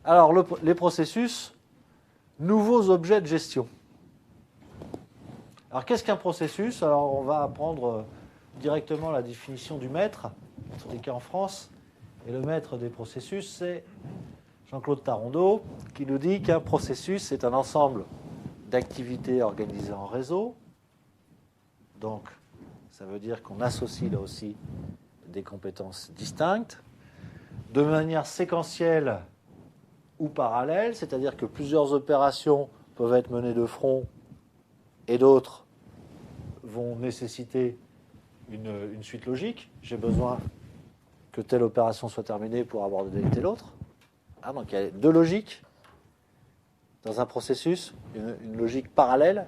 Alors, les processus, nouveaux objets de gestion. Alors, qu'est-ce qu'un processus? Alors, on va apprendre directement la définition du maître, en tous les cas en France. Et le maître des processus, c'est Jean-Claude Tarondeau, qui nous dit qu'un processus est un ensemble d'activités organisées en réseau. Donc, ça veut dire qu'on associe là aussi des compétences distinctes, de manière séquentielle ou parallèle, c'est-à-dire que plusieurs opérations peuvent être menées de front et d'autres vont nécessiter une suite logique. J'ai besoin que telle opération soit terminée pour aborder telle autre. Donc il y a deux logiques dans un processus, une logique parallèle,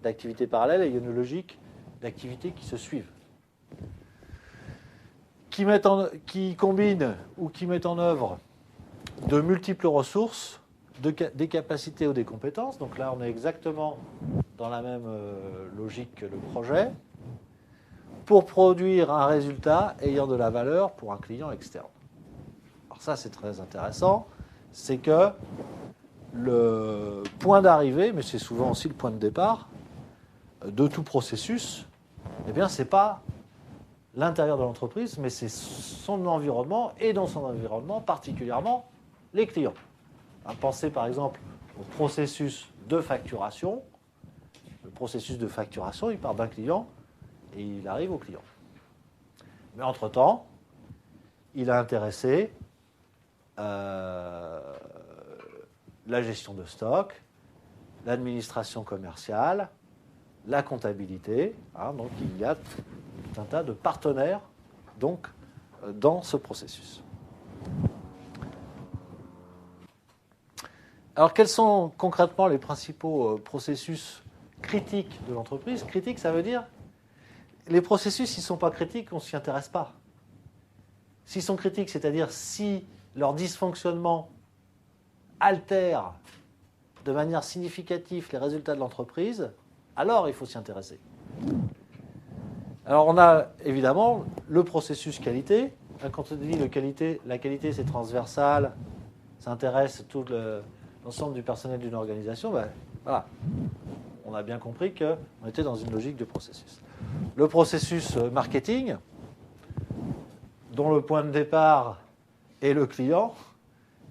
d'activités parallèles, et une logique d'activités qui se suivent. Qui combinent ou qui mettent en œuvre de multiples ressources, des capacités ou des compétences. Donc là, on est exactement dans la même logique que le projet, pour produire un résultat ayant de la valeur pour un client externe. Alors ça, c'est très intéressant. C'est que le point d'arrivée, mais c'est souvent aussi le point de départ, de tout processus, eh bien, ce n'est pas l'intérieur de l'entreprise, mais c'est son environnement, et dans son environnement, particulièrement les clients. Pensez par exemple au processus de facturation. Le processus de facturation, il part d'un client et il arrive au client. Mais entre-temps, il a intéressé la gestion de stock, l'administration commerciale, la comptabilité. Donc il y a tout un tas de partenaires donc, dans ce processus. Alors quels sont concrètement les principaux processus critiques de l'entreprise? Critique, ça veut dire les processus, s'ils ne sont pas critiques, on ne s'y intéresse pas. S'ils sont critiques, c'est-à-dire si leur dysfonctionnement altère de manière significative les résultats de l'entreprise, alors il faut s'y intéresser. Alors on a évidemment le processus qualité. Quand on dit la qualité c'est transversal, ça intéresse tout l'ensemble du personnel d'une organisation, voilà. On a bien compris qu'on était dans une logique de processus. Le processus marketing, dont le point de départ est le client,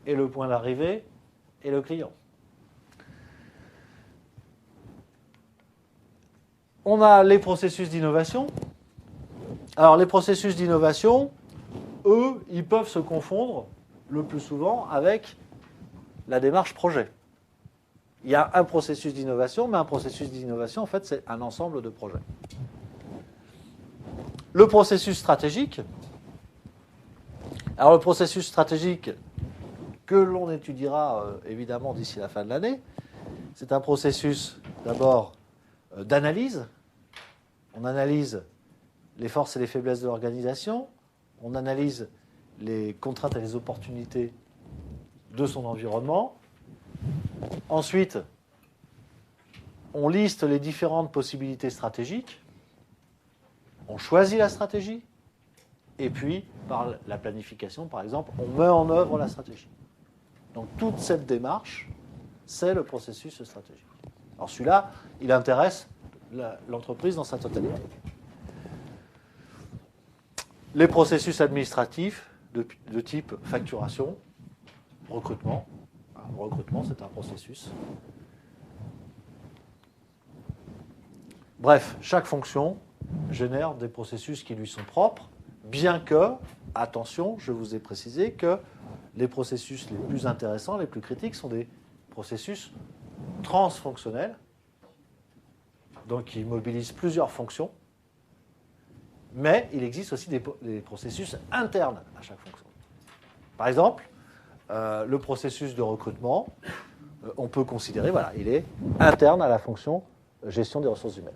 et le point d'arrivée est le client. On a les processus d'innovation. Alors, les processus d'innovation, eux, ils peuvent se confondre le plus souvent avec la démarche projet. Il y a un processus d'innovation, mais un processus d'innovation, en fait, c'est un ensemble de projets. Le processus stratégique. Alors, le processus stratégique que l'on étudiera évidemment d'ici la fin de l'année, c'est un processus d'abord d'analyse. On analyse les forces et les faiblesses de l'organisation, on analyse les contraintes et les opportunités de son environnement. Ensuite, on liste les différentes possibilités stratégiques, on choisit la stratégie, et puis, par la planification, par exemple, on met en œuvre la stratégie. Donc, toute cette démarche, c'est le processus stratégique. Alors, celui-là, il intéresse l'entreprise dans sa totalité. Les processus administratifs de type facturation, recrutement. Le recrutement, c'est un processus. Bref, chaque fonction génère des processus qui lui sont propres, bien que, attention, je vous ai précisé que les processus les plus intéressants, les plus critiques, sont des processus transfonctionnels, donc qui mobilisent plusieurs fonctions, mais il existe aussi des processus internes à chaque fonction. Par exemple, le processus de recrutement, on peut considérer, voilà, il est interne à la fonction gestion des ressources humaines.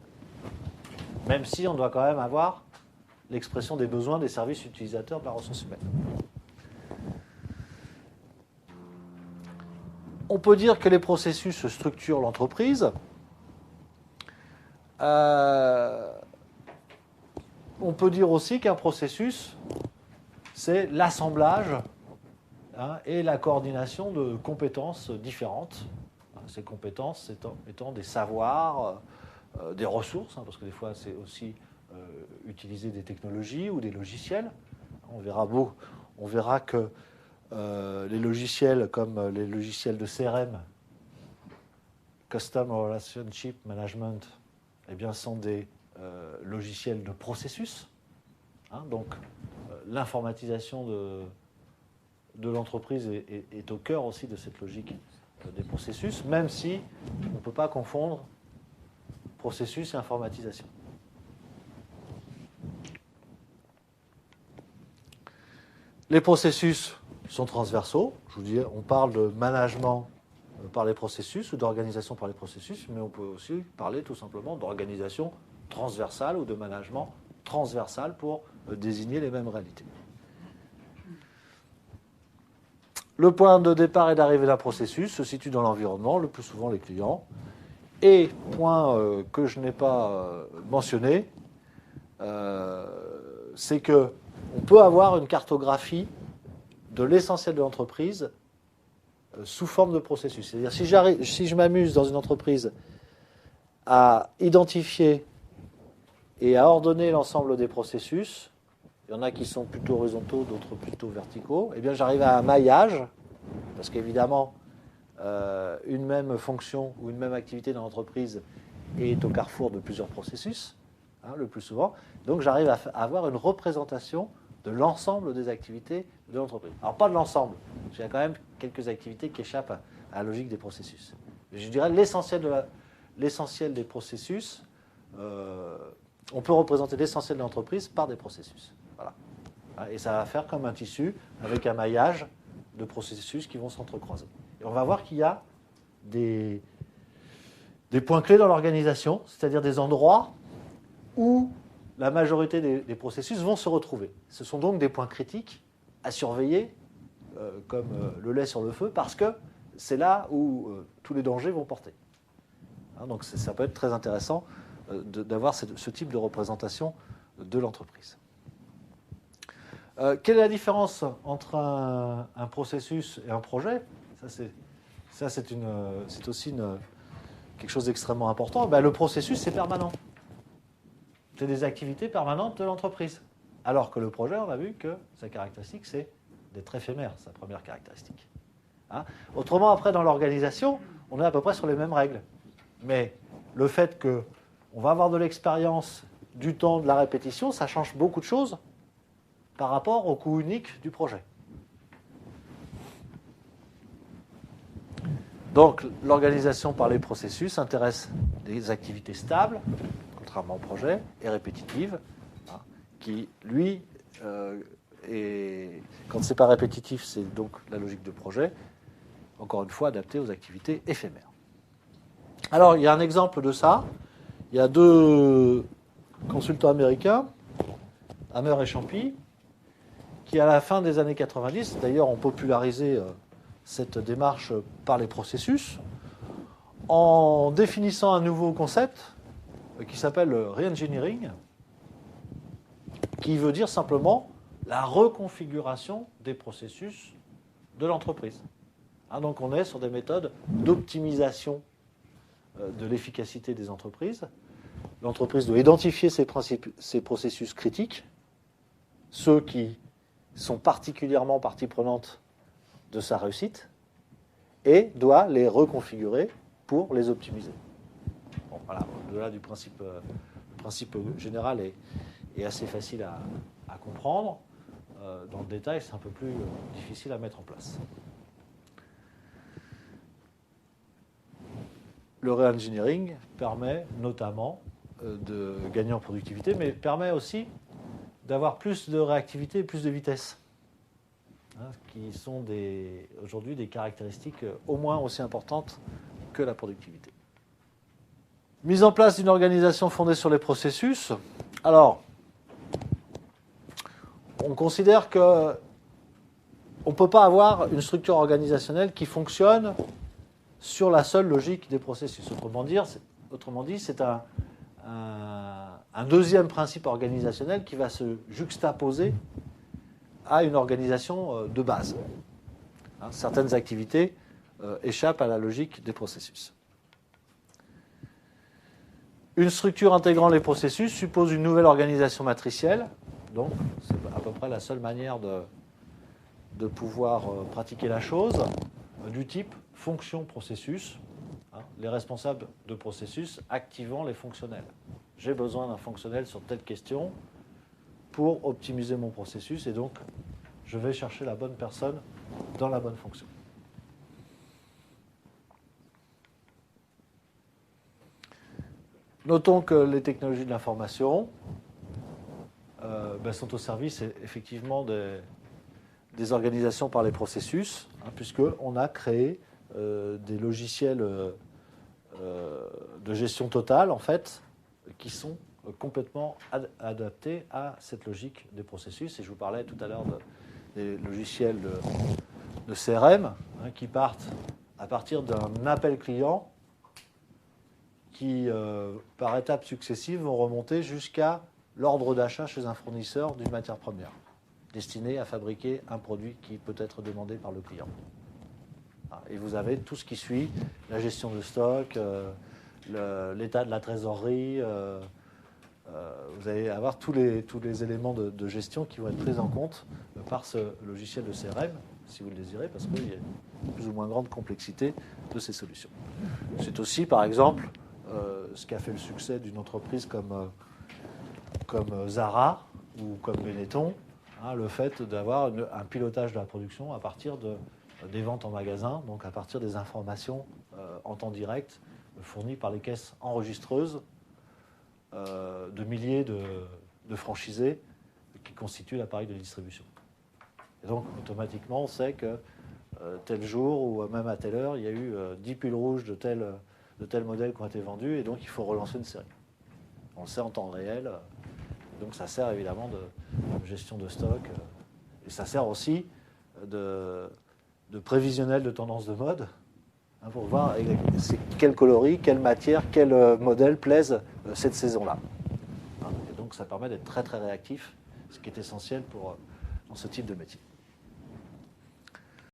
Même si on doit quand même avoir l'expression des besoins des services utilisateurs de la ressource humaine. On peut dire que les processus structurent l'entreprise. On peut dire aussi qu'un processus, c'est l'assemblage et la coordination de compétences différentes. Ces compétences étant des savoirs, des ressources, parce que des fois c'est aussi utiliser des technologies ou des logiciels. On verra que les logiciels comme les logiciels de CRM, Customer Relationship Management, eh bien, sont des logiciels de processus. Donc l'informatisation de l'entreprise est au cœur aussi de cette logique des processus, même si on ne peut pas confondre processus et informatisation. Les processus sont transversaux. Je vous dis, on parle de management par les processus ou d'organisation par les processus, mais on peut aussi parler tout simplement d'organisation transversale ou de management transversal pour désigner les mêmes réalités. Le point de départ et d'arrivée d'un processus se situe dans l'environnement, le plus souvent les clients. Et, point que je n'ai pas mentionné, c'est qu'on peut avoir une cartographie de l'essentiel de l'entreprise sous forme de processus. C'est-à-dire, si je m'amuse dans une entreprise à identifier et à ordonner l'ensemble des processus, il y en a qui sont plutôt horizontaux, d'autres plutôt verticaux, eh bien j'arrive à un maillage, parce qu'évidemment, une même fonction ou une même activité dans l'entreprise est au carrefour de plusieurs processus, le plus souvent. Donc j'arrive à avoir une représentation de l'ensemble des activités de l'entreprise. Alors pas de l'ensemble, il y a quand même quelques activités qui échappent à la logique des processus. Je dirais l'essentiel des processus, on peut représenter l'essentiel de l'entreprise par des processus. Voilà. Et ça va faire comme un tissu avec un maillage de processus qui vont s'entrecroiser. Et on va voir qu'il y a des points clés dans l'organisation, c'est-à-dire des endroits où la majorité des processus vont se retrouver. Ce sont donc des points critiques à surveiller, comme le lait sur le feu, parce que c'est là où tous les dangers vont porter. Donc ça peut être très intéressant d'avoir ce type de représentation de l'entreprise. Quelle est la différence entre un processus et un projet ? Ça, c'est aussi quelque chose d'extrêmement important. Le processus, c'est permanent. C'est des activités permanentes de l'entreprise. Alors que le projet, on a vu que sa caractéristique, c'est d'être éphémère, sa première caractéristique. Autrement, après, dans l'organisation, on est à peu près sur les mêmes règles. Mais le fait qu'on va avoir de l'expérience, du temps, de la répétition, ça change beaucoup de choses par rapport au coût unique du projet. Donc, l'organisation par les processus intéresse des activités stables, contrairement au projet, et répétitives, qui, lui, quand ce n'est pas répétitif, c'est donc la logique de projet, encore une fois adaptée aux activités éphémères. Alors, il y a un exemple de ça. Il y a deux consultants américains, Hammer et Champy, qui, à la fin des années 90, d'ailleurs, ont popularisé cette démarche par les processus, en définissant un nouveau concept qui s'appelle re-engineering, qui veut dire simplement la reconfiguration des processus de l'entreprise. Donc on est sur des méthodes d'optimisation de l'efficacité des entreprises. L'entreprise doit identifier ses processus critiques, ceux qui sont particulièrement partie prenante de sa réussite, et doit les reconfigurer pour les optimiser. Bon, voilà, au-delà du principe, le principe général est assez facile à comprendre. Dans le détail, c'est un peu plus difficile à mettre en place. Le re-engineering permet notamment de gagner en productivité, mais permet aussi d'avoir plus de réactivité et plus de vitesse, qui sont aujourd'hui des caractéristiques au moins aussi importantes que la productivité. Mise en place d'une organisation fondée sur les processus. Alors, on considère qu'on ne peut pas avoir une structure organisationnelle qui fonctionne sur la seule logique des processus. Autrement dit, c'est un deuxième principe organisationnel qui va se juxtaposer à une organisation de base. Certaines activités échappent à la logique des processus. Une structure intégrant les processus suppose une nouvelle organisation matricielle. Donc, c'est à peu près la seule manière de pouvoir pratiquer la chose, du type fonction-processus. Les responsables de processus activant les fonctionnels. J'ai besoin d'un fonctionnel sur telle question pour optimiser mon processus, et donc je vais chercher la bonne personne dans la bonne fonction. Notons que les technologies de l'information sont au service effectivement des organisations par les processus, puisqu'on a créé des logiciels de gestion totale, en fait, qui sont complètement adaptés à cette logique des processus. Et je vous parlais tout à l'heure des logiciels de CRM qui partent à partir d'un appel client qui, par étapes successives, vont remonter jusqu'à l'ordre d'achat chez un fournisseur d'une matière première, destiné à fabriquer un produit qui peut être demandé par le client. Et vous avez tout ce qui suit, la gestion de stock, l'état de la trésorerie. Vous allez avoir tous les éléments de gestion qui vont être pris en compte par ce logiciel de CRM, si vous le désirez, parce qu'il y a une plus ou moins grande complexité de ces solutions. C'est aussi, par exemple, ce qui a fait le succès d'une entreprise comme Zara ou comme Benetton, le fait d'avoir un pilotage de la production à partir des ventes en magasin, donc à partir des informations en temps direct fournies par les caisses enregistreuses de milliers de franchisés qui constituent l'appareil de distribution. Et donc, automatiquement, on sait que tel jour ou même à telle heure, il y a eu 10 pulls rouges de tel modèle qui ont été vendus, et donc il faut relancer une série. On le sait en temps réel. Donc ça sert évidemment de gestion de stock. Et ça sert aussi de prévisionnel de tendance de mode, pour voir quel coloris, quelle matière, quel modèle plaise cette saison-là. Et donc ça permet d'être très très réactif, ce qui est essentiel dans ce type de métier.